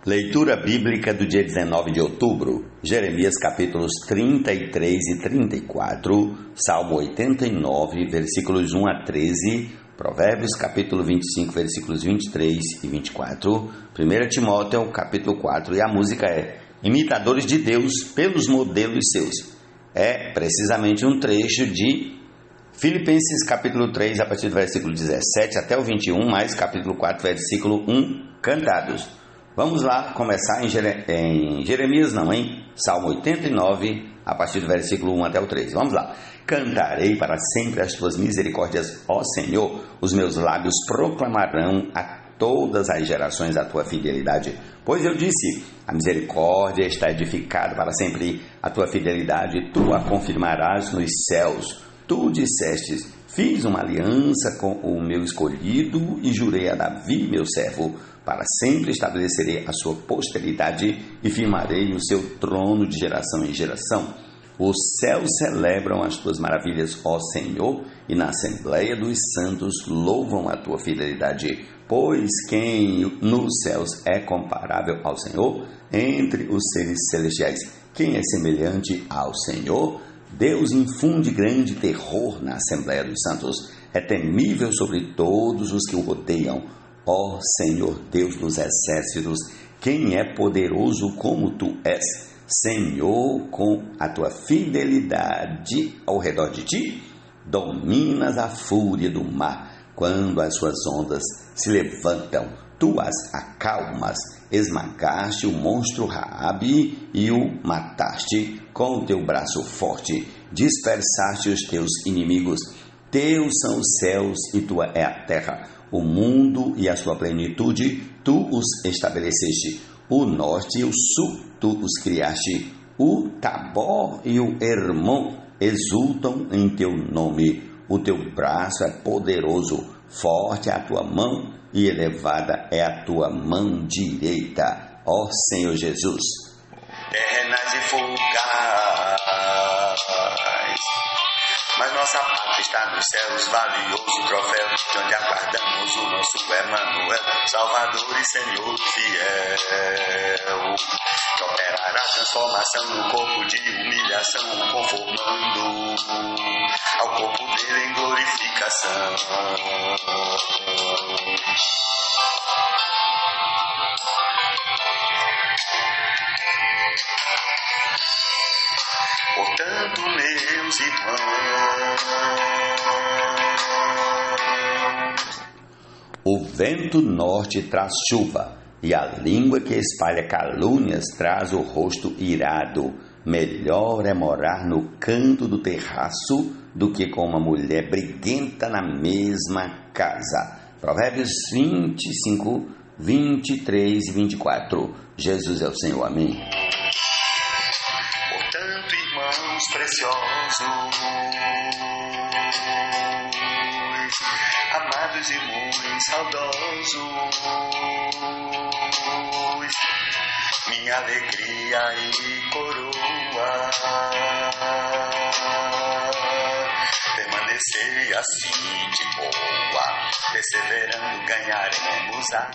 Leitura bíblica do dia 19 de outubro, Jeremias capítulos 33 e 34, Salmo 89, versículos 1 a 13, Provérbios capítulo 25, versículos 23 e 24, 1 Timóteo capítulo 4, e a música é Imitadores de Deus pelos modelos seus. É precisamente um trecho de Filipenses capítulo 3, a partir do versículo 17 até o 21, mais capítulo 4, versículo 1, cantados. Vamos lá começar em Salmo 89, a partir do versículo 1 até o 3. Vamos lá. Cantarei para sempre as tuas misericórdias, ó Senhor, os meus lábios proclamarão a todas as gerações a tua fidelidade. Pois eu disse, a misericórdia está edificada para sempre, a tua fidelidade tu a confirmarás nos céus. Tu dissestes, fiz uma aliança com o meu escolhido e jurei a Davi, meu servo, para sempre estabelecerei a sua posteridade e firmarei o seu trono de geração em geração. Os céus celebram as tuas maravilhas, ó Senhor, e na Assembleia dos Santos louvam a tua fidelidade. Pois quem nos céus é comparável ao Senhor? Entre os seres celestiais, quem é semelhante ao Senhor? Deus infunde grande terror na Assembleia dos Santos. É temível sobre todos os que o rodeiam. Ó Senhor Deus dos exércitos, quem é poderoso como tu és? Senhor, com a tua fidelidade ao redor de ti, dominas a fúria do mar. Quando as suas ondas se levantam, tu as acalmas. Esmagaste o monstro Raabe e o mataste com o teu braço forte. Dispersaste os teus inimigos. Teus são os céus e tua é a terra. O mundo e a sua plenitude, tu os estabeleceste. O norte e o sul, tu os criaste. O Tabor e o Hermon exultam em teu nome. O teu braço é poderoso, forte é a tua mão e elevada é a tua mão direita. Ó Senhor Jesus. Terrenas e fugaz, mas nossa pátria está nos céus, valioso troféu, de onde aguardamos o nosso Emanuel, Salvador e Senhor fiel, que operará a transformação no corpo de humilhação, conformando ao corpo dele em glorificação. Portanto, meus irmãos, o vento norte traz chuva, e a língua que espalha calúnias traz o rosto irado. Melhor é morar no canto do terraço do que com uma mulher briguenta na mesma casa. Provérbios 25, 23 e 24. Jesus é o Senhor. Amém. Portanto, irmãos preciosos, amados e muito saudosos, minha alegria e coroa, permanecei assim de boa, perseverando ganharemos a...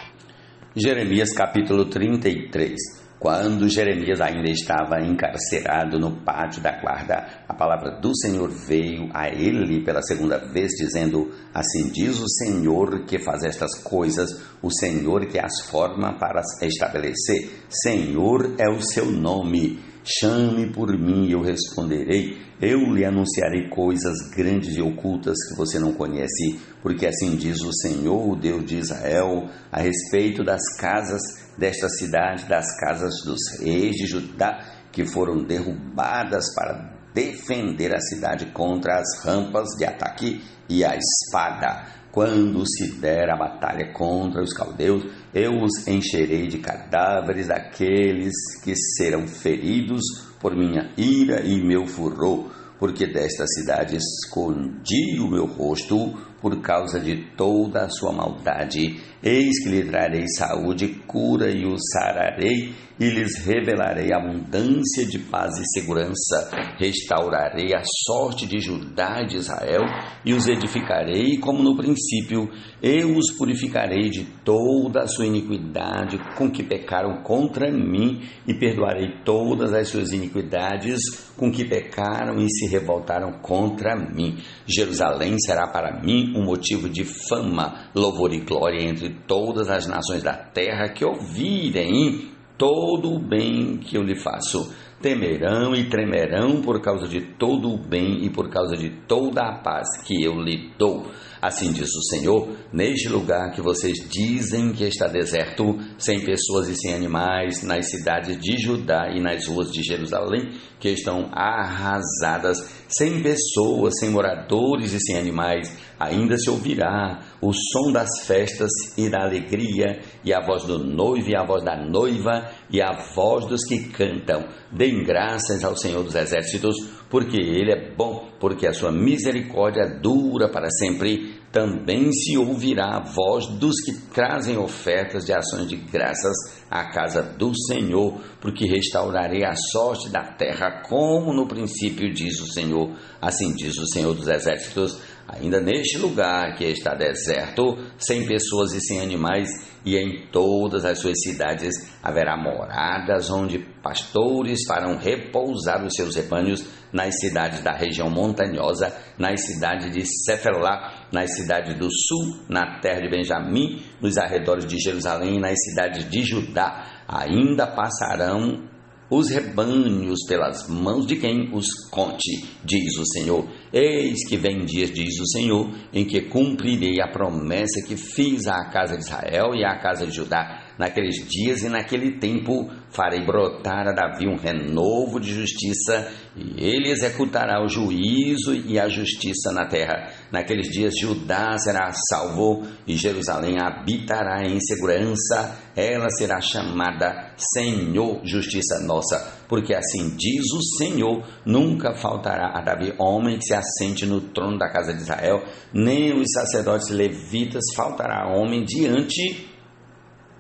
Jeremias capítulo 33. Quando Jeremias ainda estava encarcerado no pátio da guarda, a palavra do Senhor veio a ele pela segunda vez, dizendo, assim diz o Senhor que faz estas coisas, o Senhor que as forma para as estabelecer. Senhor é o seu nome. Chame por mim e eu responderei. Eu lhe anunciarei coisas grandes e ocultas que você não conhece, porque assim diz o Senhor, o Deus de Israel, a respeito das casas desta cidade, das casas dos reis de Judá, que foram derrubadas para defender a cidade contra as rampas de ataque e a espada. Quando se der a batalha contra os caldeus, eu os encherei de cadáveres daqueles que serão feridos por minha ira e meu furor, porque desta cidade escondi o meu rosto por causa de toda a sua maldade. Eis que lhe trarei saúde e cura e o sararei, e lhes revelarei abundância de paz e segurança. Restaurarei a sorte de Judá e de Israel e os edificarei como no princípio. Eu os purificarei de toda a sua iniquidade com que pecaram contra mim e perdoarei todas as suas iniquidades com que pecaram e se revoltaram contra mim. Jerusalém será para mim um motivo de fama, louvor e glória entre todas as nações da terra que ouvirem todo o bem que eu lhe faço. Temerão e tremerão por causa de todo o bem e por causa de toda a paz que eu lhe dou. Assim diz o Senhor, neste lugar que vocês dizem que está deserto, sem pessoas e sem animais, nas cidades de Judá e nas ruas de Jerusalém, que estão arrasadas, sem pessoas, sem moradores e sem animais, ainda se ouvirá o som das festas e da alegria, e a voz do noivo e a voz da noiva, e a voz dos que cantam. Deem graças ao Senhor dos Exércitos, porque Ele é bom, porque a sua misericórdia dura para sempre. Também se ouvirá a voz dos que trazem ofertas de ações de graças à casa do Senhor, porque restaurarei a sorte da terra como no princípio, diz o Senhor. Assim diz o Senhor dos Exércitos, ainda neste lugar que está deserto, sem pessoas e sem animais, e em todas as suas cidades haverá moradas onde pastores farão repousar os seus rebanhos, nas cidades da região montanhosa, nas cidades de Cefelá, nas cidades do sul, na terra de Benjamim, nos arredores de Jerusalém, nas cidades de Judá. Ainda passarão os rebanhos pelas mãos de quem os conte, diz o Senhor. Eis que vem dias, diz o Senhor, em que cumprirei a promessa que fiz à casa de Israel e à casa de Judá. Naqueles dias e naquele tempo farei brotar a Davi um renovo de justiça, e ele executará o juízo e a justiça na terra. Naqueles dias Judá será salvo e Jerusalém habitará em segurança. Ela será chamada Senhor, justiça nossa, porque assim diz o Senhor, nunca faltará a Davi homem que se assente no trono da casa de Israel, nem os sacerdotes levitas faltará homem diante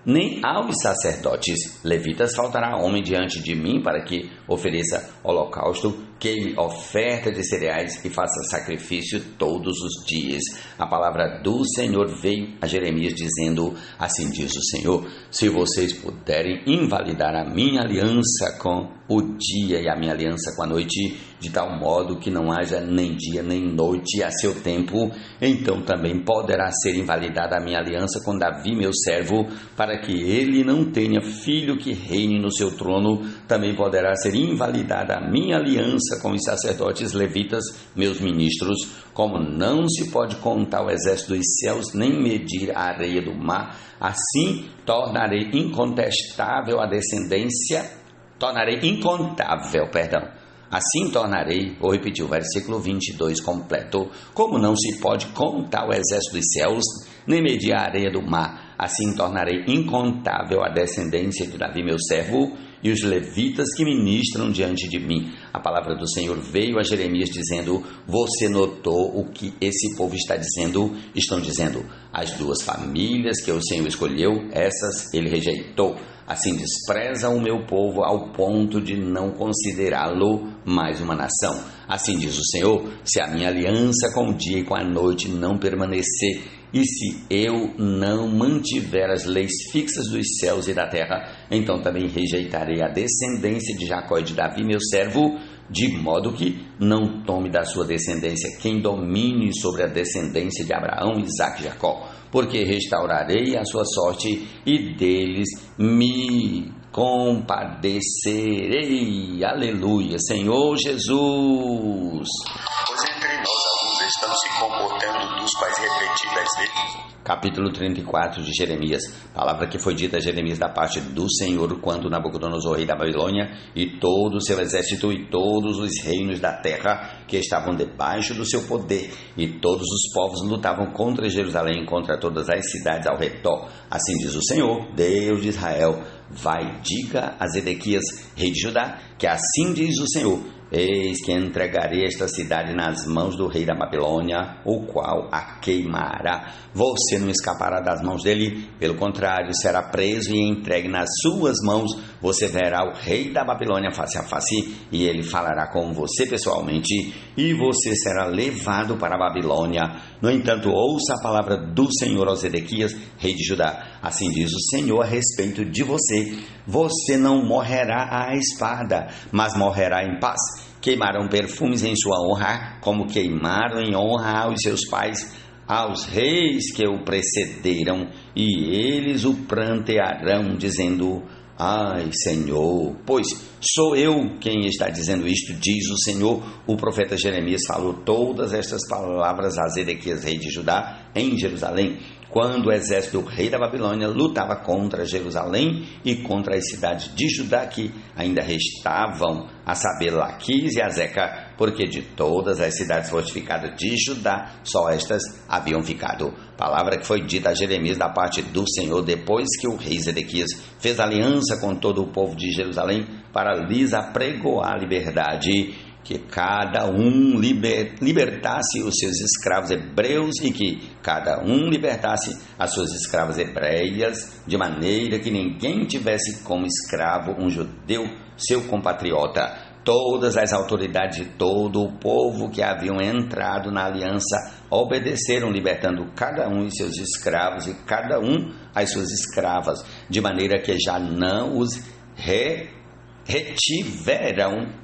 nem aos sacerdotes levitas faltará homem diante de mim para que ofereça holocausto, queime oferta de cereais e faça sacrifício todos os dias. A palavra do Senhor veio a Jeremias dizendo, assim diz o Senhor, se vocês puderem invalidar a minha aliança com o dia e a minha aliança com a noite, de tal modo que não haja nem dia nem noite a seu tempo, então também poderá ser invalidada a minha aliança com Davi, meu servo, para que ele não tenha filho que reine no seu trono. Também poderá ser invalidada a minha aliança com os sacerdotes levitas, meus ministros. Como não se pode contar o exército dos céus, nem medir a areia do mar, assim tornarei incontável a descendência. Assim tornarei, vou repetir o versículo 22 completo, como não se pode contar o exército dos céus, nem medir a areia do mar, assim tornarei incontável a descendência de Davi, meu servo, e os levitas que ministram diante de mim. A palavra do Senhor veio a Jeremias dizendo, você notou o que esse povo está dizendo? Estão dizendo, as duas famílias que o Senhor escolheu, essas ele rejeitou. Assim despreza o meu povo ao ponto de não considerá-lo mais uma nação. Assim diz o Senhor, se a minha aliança com o dia e com a noite não permanecer, e se eu não mantiver as leis fixas dos céus e da terra, então também rejeitarei a descendência de Jacó e de Davi, meu servo, de modo que não tome da sua descendência quem domine sobre a descendência de Abraão, Isaque e Jacó, porque restaurarei a sua sorte e deles me compadecerei. Aleluia, Senhor Jesus. Pois entre nós alguns estão se comportando dos quais repetidas vezes. Capítulo 34 de Jeremias, palavra que foi dita a Jeremias da parte do Senhor quando Nabucodonosor, rei da Babilônia, e todo o seu exército e todos os reinos da terra que estavam debaixo do seu poder, e todos os povos lutavam contra Jerusalém, contra todas as cidades ao redor. Assim diz o Senhor, Deus de Israel, vai, diga a Zedequias, rei de Judá, que assim diz o Senhor, eis que entregarei esta cidade nas mãos do rei da Babilônia, o qual a queimará. Você não escapará das mãos dele, pelo contrário, será preso e entregue nas suas mãos. Você verá o rei da Babilônia face a face, e ele falará com você pessoalmente, e você será levado para a Babilônia. No entanto, ouça a palavra do Senhor ao Zedequias, rei de Judá. Assim diz o Senhor a respeito de você: você não morrerá à espada, mas morrerá em paz. Queimarão perfumes em sua honra, como queimaram em honra aos seus pais, aos reis que o precederam, e eles o prantearão, dizendo: ai, Senhor, pois sou eu quem está dizendo isto, diz o Senhor. O profeta Jeremias falou todas estas palavras a Zedequias, rei de Judá, em Jerusalém, quando o exército do rei da Babilônia lutava contra Jerusalém e contra as cidades de Judá que ainda restavam, a saber, Laquis e Azeca, porque de todas as cidades fortificadas de Judá, só estas haviam ficado. Palavra que foi dita a Jeremias da parte do Senhor, depois que o rei Zedequias fez aliança com todo o povo de Jerusalém para lhes apregoar a liberdade, que cada um libertasse os seus escravos hebreus e que cada um libertasse as suas escravas hebreias, de maneira que ninguém tivesse como escravo um judeu, seu compatriota. Todas as autoridades de todo o povo que haviam entrado na aliança obedeceram, libertando cada um os seus escravos e cada um as suas escravas, de maneira que já não os retiveram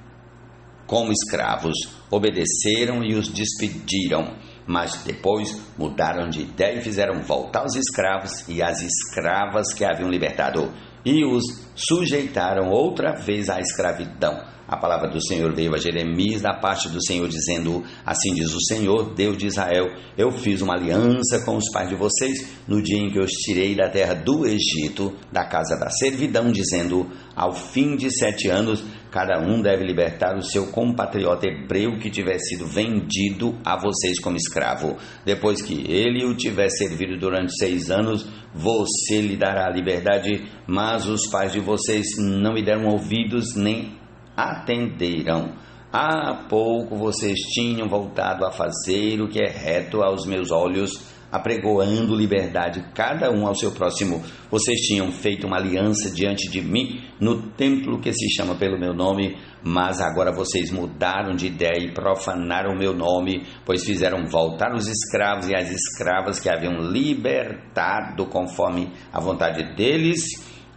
como escravos, obedeceram e os despediram, mas depois mudaram de ideia e fizeram voltar os escravos e as escravas que haviam libertado, e os sujeitaram outra vez à escravidão. A palavra do Senhor veio a Jeremias da parte do Senhor, dizendo: assim diz o Senhor, Deus de Israel, eu fiz uma aliança com os pais de vocês no dia em que eu os tirei da terra do Egito, da casa da servidão, dizendo: ao fim de 7 anos, cada um deve libertar o seu compatriota hebreu que tiver sido vendido a vocês como escravo. Depois que ele o tiver servido durante 6 anos, você lhe dará a liberdade. Mas os pais de vocês não me deram ouvidos nem atenderam. Há pouco vocês tinham voltado a fazer o que é reto aos meus olhos, apregoando liberdade cada um ao seu próximo. Vocês tinham feito uma aliança diante de mim no templo que se chama pelo meu nome, mas agora vocês mudaram de ideia e profanaram o meu nome, pois fizeram voltar os escravos e as escravas que haviam libertado conforme a vontade deles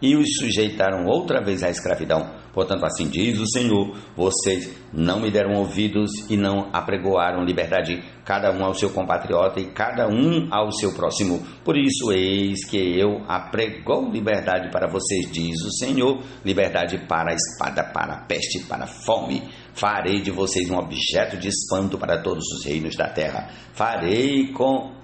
e os sujeitaram outra vez à escravidão. Portanto, assim diz o Senhor: vocês não me deram ouvidos e não apregoaram liberdade, cada um ao seu compatriota e cada um ao seu próximo. Por isso, eis que eu apregou liberdade para vocês, diz o Senhor, liberdade para a espada, para a peste, para a fome. Farei de vocês um objeto de espanto para todos os reinos da terra. Farei com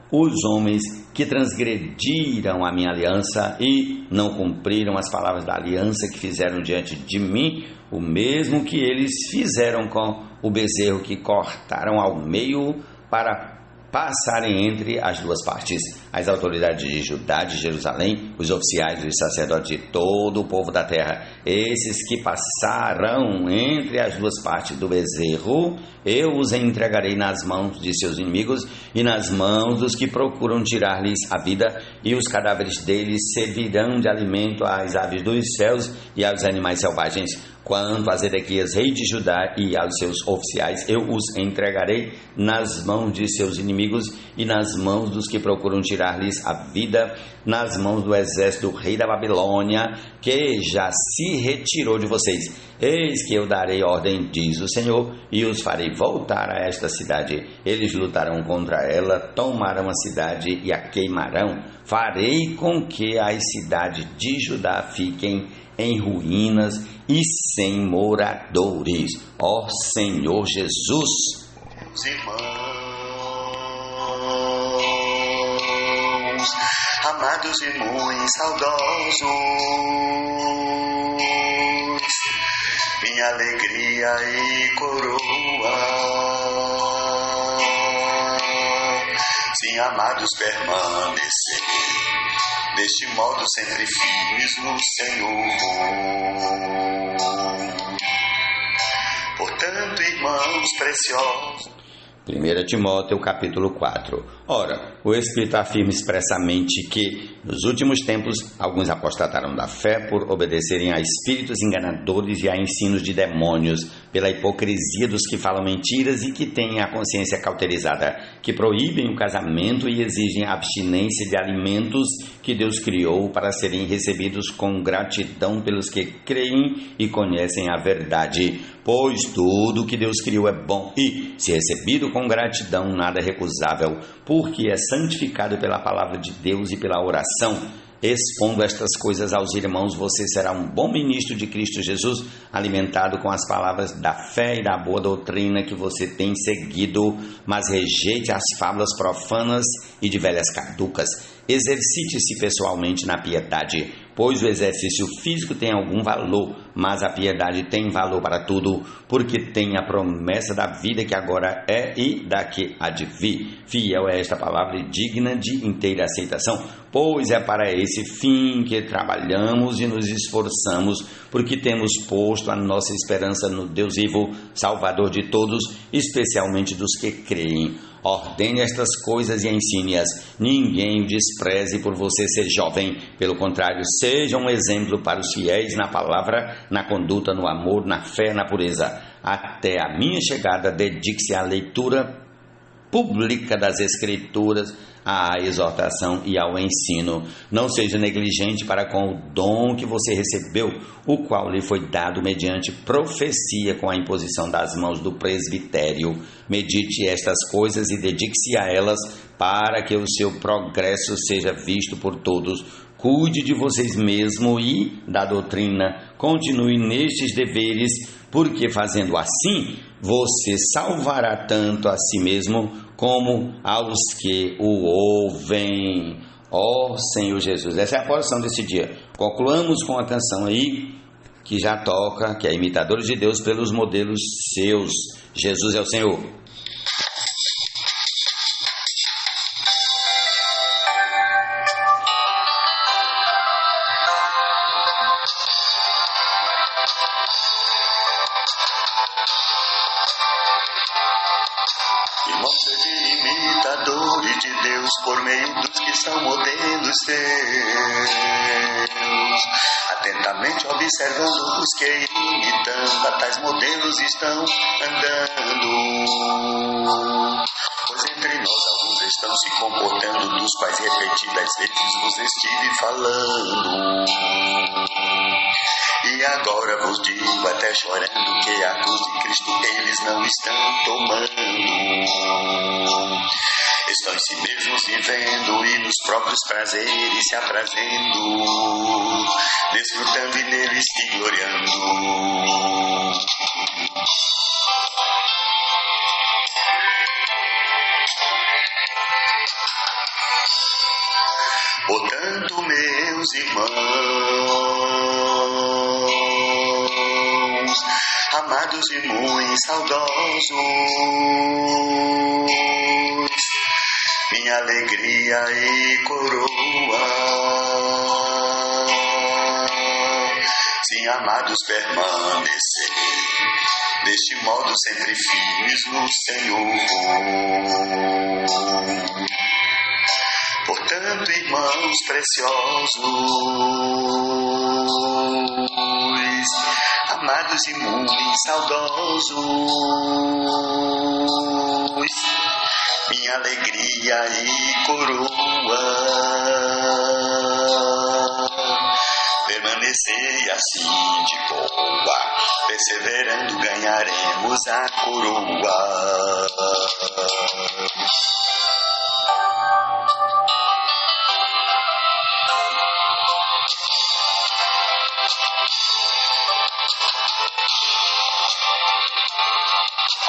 os homens que transgrediram a minha aliança e não cumpriram as palavras da aliança que fizeram diante de mim, o mesmo que eles fizeram com o bezerro que cortaram ao meio para passarem entre as duas partes. As autoridades de Judá, de Jerusalém, os oficiais e os sacerdotes de todo o povo da terra, esses que passaram entre as duas partes do bezerro, eu os entregarei nas mãos de seus inimigos e nas mãos dos que procuram tirar-lhes a vida, e os cadáveres deles servirão de alimento às aves dos céus e aos animais selvagens. Quanto a Zedequias, rei de Judá, e aos seus oficiais, eu os entregarei nas mãos de seus inimigos e nas mãos dos que procuram tirar-lhes a vida, nas mãos do exército do rei da Babilônia, que já se retirou de vocês. Eis que eu darei ordem, diz o Senhor, e os farei voltar a esta cidade. Eles lutarão contra ela, tomarão a cidade e a queimarão. Farei com que as cidades de Judá fiquem em ruínas e sem moradores. Ó Senhor Jesus. Meus irmãos, amados e muito saudosos, minha alegria e coroa, sim, amados, permanecer deste modo sempre firmes no Senhor. Portanto, irmãos preciosos. 1 Timóteo capítulo 4. Ora, o Espírito afirma expressamente que, nos últimos tempos, alguns apostataram da fé por obedecerem a espíritos enganadores e a ensinos de demônios, pela hipocrisia dos que falam mentiras e que têm a consciência cauterizada, que proíbem o casamento e exigem a abstinência de alimentos que Deus criou para serem recebidos com gratidão pelos que creem e conhecem a verdade. Pois tudo que Deus criou é bom e, se recebido com gratidão, nada é recusável, porque é santificado pela palavra de Deus e pela oração. Expondo estas coisas aos irmãos, você será um bom ministro de Cristo Jesus, alimentado com as palavras da fé e da boa doutrina que você tem seguido, mas rejeite as fábulas profanas e de velhas caducas. Exercite-se pessoalmente na piedade, pois o exercício físico tem algum valor, mas a piedade tem valor para tudo, porque tem a promessa da vida que agora é e da que há de vir. Fiel é esta palavra e digna de inteira aceitação, pois é para esse fim que trabalhamos e nos esforçamos, porque temos posto a nossa esperança no Deus vivo, Salvador de todos, especialmente dos que creem. Ordene estas coisas e ensine-as. Ninguém o despreze por você ser jovem. Pelo contrário, seja um exemplo para os fiéis na palavra, na conduta, no amor, na fé, na pureza. Até a minha chegada, dedique-se à leitura pública das Escrituras, à exortação e ao ensino. Não seja negligente para com o dom que você recebeu, o qual lhe foi dado mediante profecia com a imposição das mãos do presbitério. Medite estas coisas e dedique-se a elas para que o seu progresso seja visto por todos. Cuide de vocês mesmos e da doutrina. Continue nestes deveres, porque fazendo assim, você salvará tanto a si mesmo como aos que o ouvem. Ó Senhor Jesus. Essa é a porção desse dia. Concluamos com a canção aí, que já toca, que é Imitadores de Deus pelos modelos seus. Jesus é o Senhor. Irmãos, sede imitadores de Deus por meio dos que são modelos seus, atentamente observando os que imitando a tais modelos estão andando. Pois entre nós alguns estão se comportando, dos quais repetidas vezes vos estive falando. E agora vos digo até chorando que a cruz de Cristo eles não estão tomando. Estão em si mesmos se vendo e nos próprios prazeres se aprazendo, desfrutando e neles se gloriando. Portanto, meus irmãos, amados e muito saudosos, minha alegria e coroa, sim, amados, permanecei deste modo sempre firmes no Senhor. Portanto, irmãos preciosos, amados e muito saudosos, minha alegria e coroa, permanecei assim de boa, perseverando ganharemos a coroa.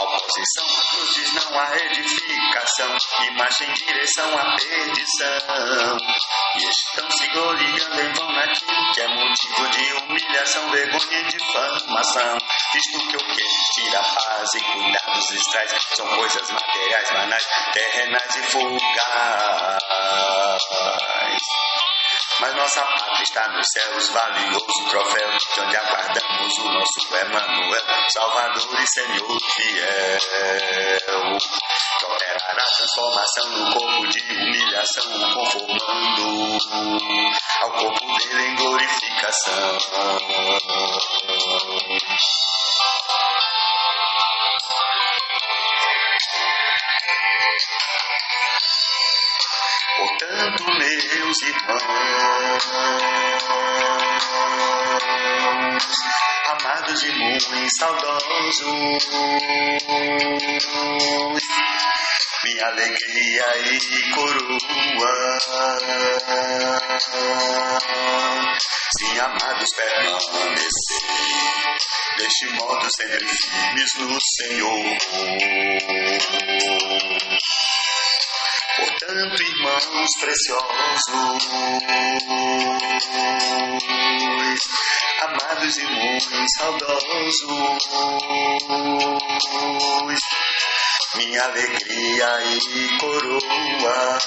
Oposição a cruzes não há edificação, e marcha em direção à perdição. E estão se gloriando em vão naquilo que é motivo de humilhação, vergonha e difamação. Isto que eu quero tira paz e cuidados estrais, são coisas materiais, banais, terrenais e fugaz. Mas nossa pátria está nos céus, valioso troféu, de onde aguardamos o nosso Emanuel, Salvador e Senhor fiel, que operará a transformação no corpo de humilhação, conformando ao corpo dele em glorificação. Portanto, meus irmãos, amados e muito saudosos, minha alegria e coroa, sim, amados, permanecer deste modo sempre firmes no Senhor. Portanto, irmãos preciosos, amados e muito saudosos, minha alegria e coroa,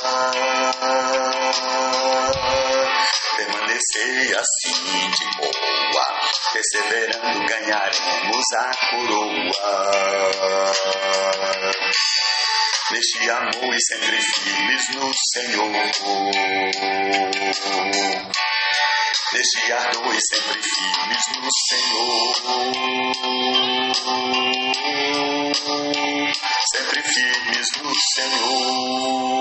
permanecer assim de boa, perseverando ganharemos a coroa. Neste amor e sempre firmes no Senhor, neste ardor e sempre firmes no Senhor, sempre firmes no Senhor.